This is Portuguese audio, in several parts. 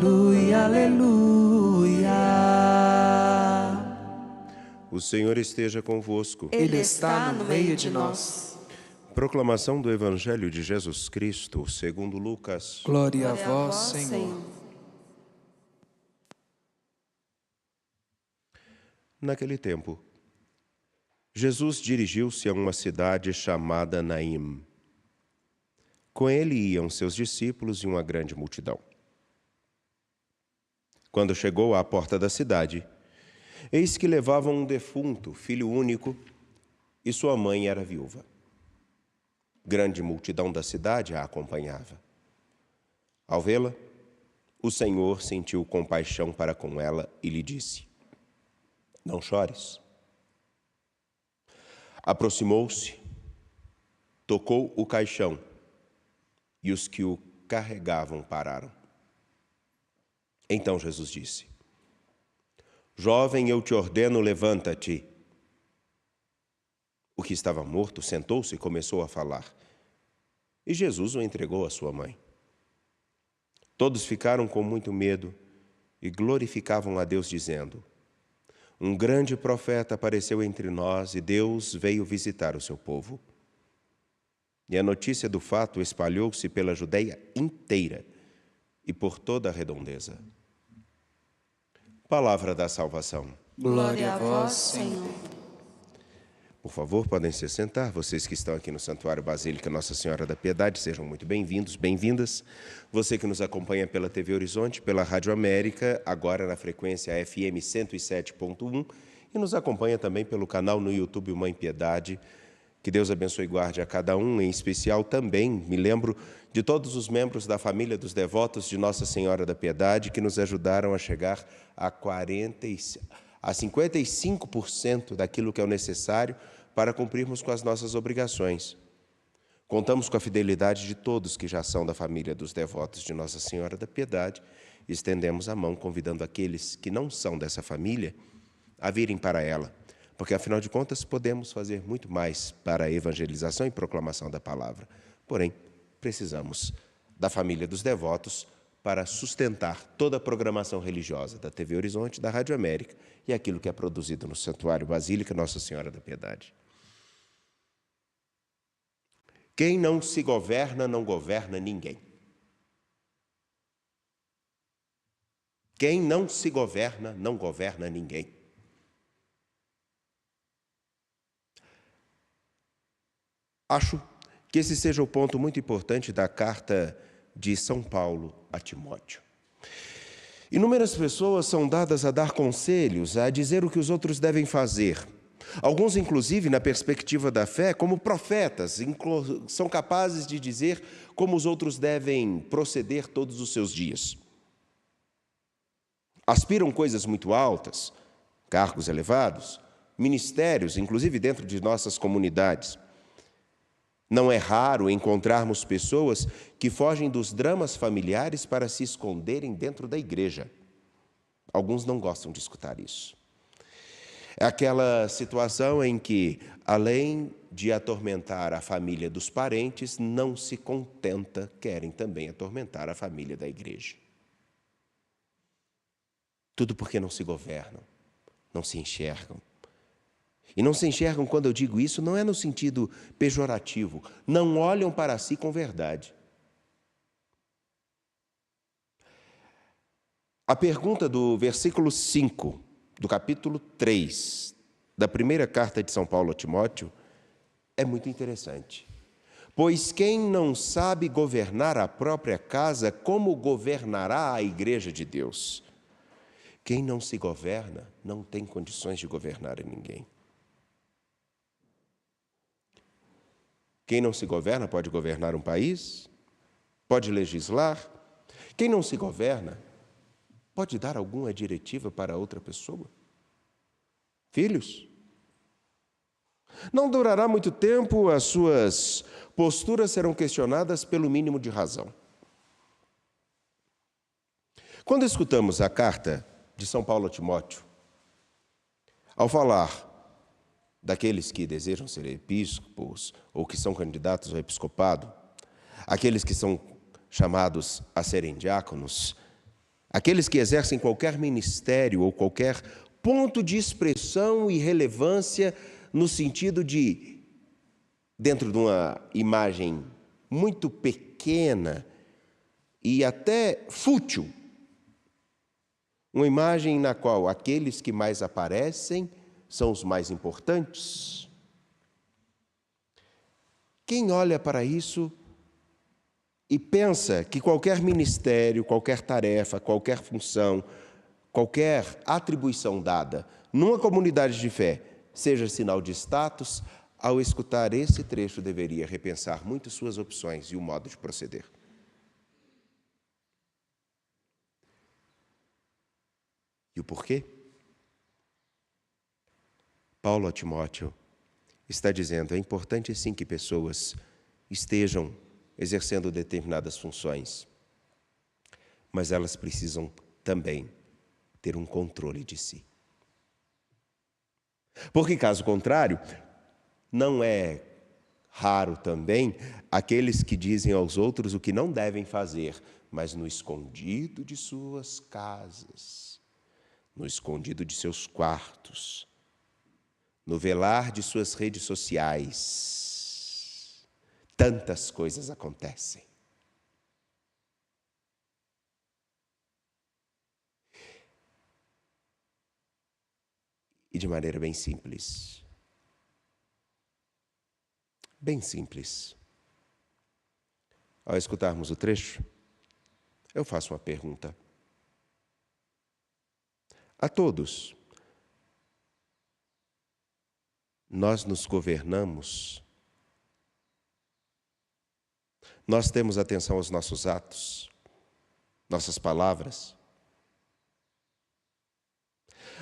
Aleluia, aleluia. O Senhor esteja convosco. Ele está no meio de nós. Proclamação do Evangelho de Jesus Cristo, segundo Lucas. Glória a vós, Senhor. Naquele tempo, Jesus dirigiu-se a uma cidade chamada Naim. Com ele iam seus discípulos e uma grande multidão. Quando chegou à porta da cidade, eis que levavam um defunto, filho único, e sua mãe era viúva. Grande multidão da cidade a acompanhava. Ao vê-la, o Senhor sentiu compaixão para com ela e lhe disse: Não chores. Aproximou-se, tocou o caixão, e os que o carregavam pararam. Então Jesus disse: Jovem, eu te ordeno, levanta-te. O que estava morto sentou-se e começou a falar. E Jesus o entregou à sua mãe. Todos ficaram com muito medo e glorificavam a Deus, dizendo: Um grande profeta apareceu entre nós e Deus veio visitar o seu povo. E a notícia do fato espalhou-se pela Judeia inteira e por toda a redondeza. Palavra da salvação. Glória a vós, Senhor. Por favor, podem se sentar. Vocês que estão aqui no Santuário Basílica Nossa Senhora da Piedade, sejam muito bem-vindos, bem-vindas. Você que nos acompanha pela TV Horizonte, pela Rádio América, agora na frequência FM 107.1, e nos acompanha também pelo canal no YouTube Mãe Piedade. Que Deus abençoe e guarde a cada um, em especial também, me lembro de todos os membros da família dos devotos de Nossa Senhora da Piedade que nos ajudaram a chegar a 55% daquilo que é o necessário para cumprirmos com as nossas obrigações. Contamos com a fidelidade de todos que já são da família dos devotos de Nossa Senhora da Piedade. Estendemos a mão, convidando aqueles que não são dessa família a virem para ela, porque, afinal de contas, podemos fazer muito mais para a evangelização e proclamação da palavra. Porém, precisamos da família dos devotos para sustentar toda a programação religiosa da TV Horizonte, da Rádio América e aquilo que é produzido no Santuário Basílica Nossa Senhora da Piedade. Quem não se governa, não governa ninguém. Quem não se governa, não governa ninguém. Acho que esse seja o ponto muito importante da carta de São Paulo a Timóteo. Inúmeras pessoas são dadas a dar conselhos, a dizer o que os outros devem fazer. Alguns, inclusive, na perspectiva da fé, como profetas, são capazes de dizer como os outros devem proceder todos os seus dias. Aspiram coisas muito altas, cargos elevados, ministérios, inclusive dentro de nossas comunidades. Não é raro encontrarmos pessoas que fogem dos dramas familiares para se esconderem dentro da igreja. Alguns não gostam de escutar isso. É aquela situação em que, além de atormentar a família dos parentes, não se contenta, querem também atormentar a família da igreja. Tudo porque não se governam, não se enxergam. E não se enxergam, quando eu digo isso, não é no sentido pejorativo. Não olham para si com verdade. A pergunta do versículo 5, do capítulo 3, da primeira carta de São Paulo a Timóteo, é muito interessante. Pois quem não sabe governar a própria casa, como governará a igreja de Deus? Quem não se governa, não tem condições de governar a ninguém. Quem não se governa pode governar um país, pode legislar. Quem não se governa pode dar alguma diretiva para outra pessoa. Filhos. Não durará muito tempo, as suas posturas serão questionadas pelo mínimo de razão. Quando escutamos a carta de São Paulo a Timóteo, ao falar daqueles que desejam ser episcopos ou que são candidatos ao episcopado, aqueles que são chamados a serem diáconos, Aqueles que exercem qualquer ministério ou qualquer ponto de expressão e relevância no sentido de, dentro de uma imagem muito pequena e até fútil, uma imagem na qual aqueles que mais aparecem são os mais importantes. Quem olha para isso e pensa que qualquer ministério, qualquer tarefa, qualquer função, qualquer atribuição dada numa comunidade de fé seja sinal de status, ao escutar esse trecho deveria repensar muito suas opções e o modo de proceder. E o porquê? Paulo a Timóteo está dizendo, é importante sim que pessoas estejam exercendo determinadas funções, mas elas precisam também ter um controle de si. Porque, caso contrário, não é raro também aqueles que dizem aos outros o que não devem fazer, mas no escondido de suas casas, no escondido de seus quartos, no velar de suas redes sociais. Tantas coisas acontecem. E de maneira bem simples. Bem simples. Ao escutarmos o trecho, eu faço uma pergunta. A todos, nós nos governamos? Nós temos atenção aos nossos atos, nossas palavras?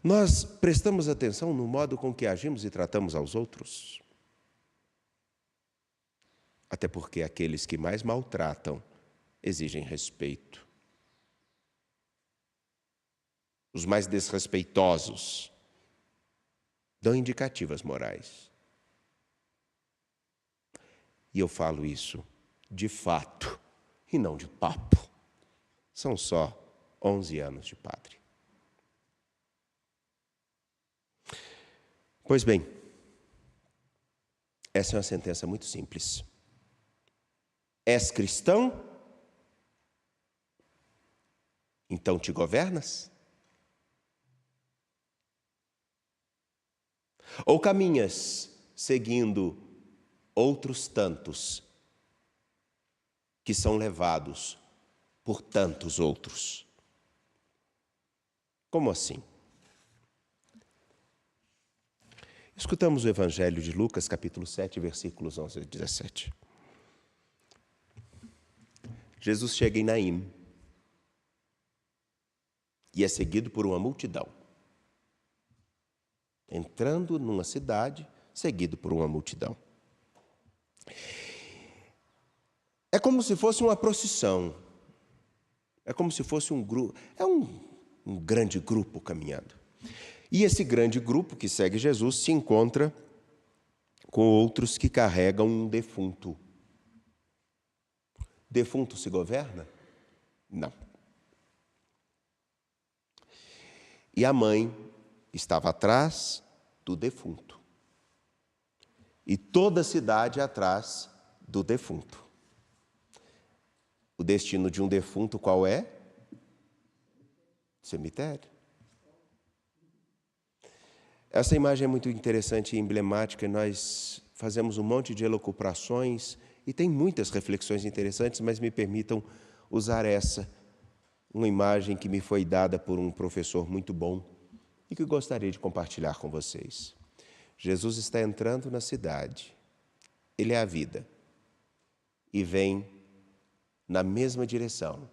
Nós prestamos atenção no modo com que agimos e tratamos aos outros? Até porque aqueles que mais maltratam exigem respeito. Os mais desrespeitosos dão indicativas morais. E eu falo isso de fato e não de papo. São só 11 anos de padre. Pois bem, essa é uma sentença muito simples. És cristão? Então te governas? Ou caminhas seguindo outros tantos que são levados por tantos outros? Como assim? Escutamos o Evangelho de Lucas, capítulo 7, versículos 11 a 17. Jesus chega em Naim e é seguido por uma multidão. Entrando numa cidade, seguido por uma multidão. É como se fosse uma procissão. É como se fosse um grupo. É um grande grupo caminhando. E esse grande grupo que segue Jesus se encontra com outros que carregam um defunto. Defunto se governa? Não. E a mãe estava atrás do defunto. E toda a cidade atrás do defunto. O destino de um defunto qual é? Cemitério. Essa imagem é muito interessante e emblemática, e nós fazemos um monte de elucubrações e tem muitas reflexões interessantes, mas me permitam usar essa, uma imagem que me foi dada por um professor muito bom e que gostaria de compartilhar com vocês. Jesus está entrando na cidade, ele é a vida, e vem na mesma direção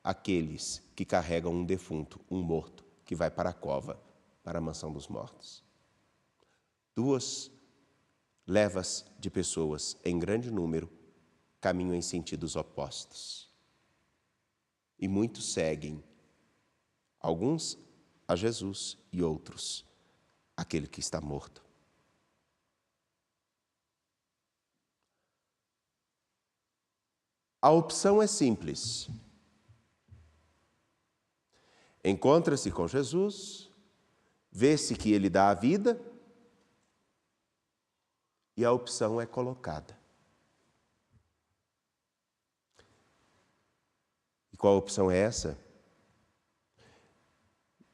aqueles que carregam um defunto, um morto, que vai para a cova, para a mansão dos mortos. Duas levas de pessoas em grande número caminham em sentidos opostos. E muitos seguem, alguns a Jesus e outros aquele que está morto. A opção é simples. encontra-se com Jesus, vê-se que ele dá a vida e a opção é colocada. E qual opção é essa?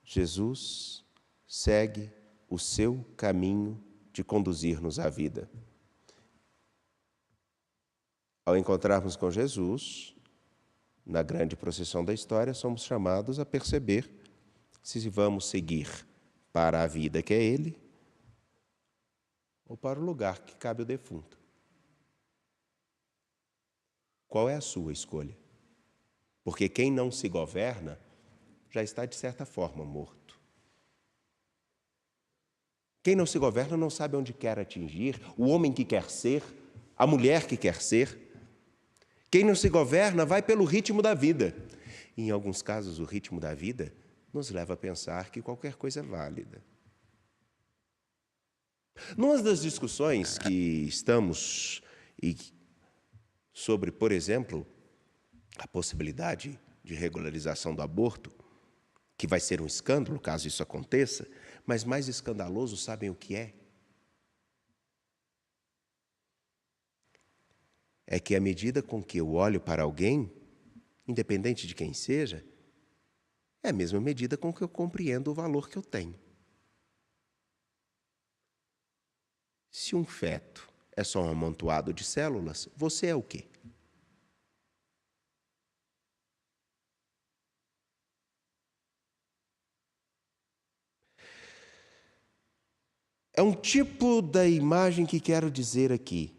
Jesus segue o seu caminho de conduzir-nos à vida. Ao encontrarmos com Jesus, na grande procissão da história, somos chamados a perceber se vamos seguir para a vida que é Ele ou para o lugar que cabe ao defunto. Qual é a sua escolha? Porque quem não se governa já está, de certa forma, morto. Quem não se governa não sabe onde quer atingir, o homem que quer ser, a mulher que quer ser. Quem não se governa vai pelo ritmo da vida. E, em alguns casos, o ritmo da vida nos leva a pensar que qualquer coisa é válida. Numa das discussões que estamos sobre, por exemplo, a possibilidade de regularização do aborto, que vai ser um escândalo caso isso aconteça, mas mais escandaloso, sabem o que é? É que à medida com que eu olho para alguém, independente de quem seja, é a mesma medida com que eu compreendo o valor que eu tenho. Se um feto é só um amontoado de células, você é o quê? É um tipo da imagem que quero dizer aqui.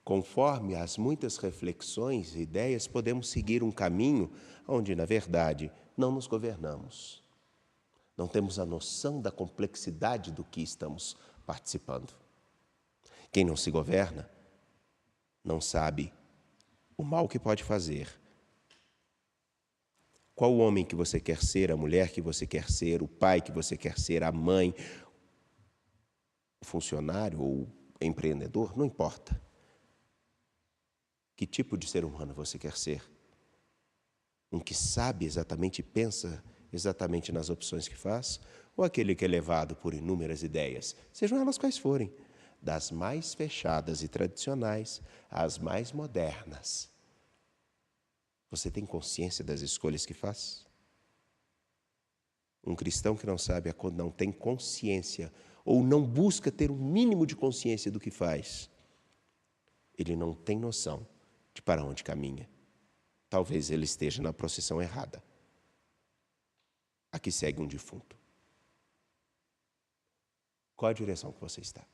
Conforme as muitas reflexões e ideias, podemos seguir um caminho onde, na verdade, não nos governamos. Não temos a noção da complexidade do que estamos participando. Quem não se governa não sabe o mal que pode fazer. Qual o homem que você quer ser, a mulher que você quer ser, o pai que você quer ser, a mãe, o funcionário ou o empreendedor, não importa. Que tipo de ser humano você quer ser? Um que sabe exatamente e pensa exatamente nas opções que faz? Ou aquele que é levado por inúmeras ideias, sejam elas quais forem, das mais fechadas e tradicionais às mais modernas? Você tem consciência das escolhas que faz? Um cristão que não sabe, não tem consciência ou não busca ter um mínimo de consciência do que faz, ele não tem noção de para onde caminha. Talvez ele esteja na procissão errada. Aqui segue um defunto. Qual a direção que você está?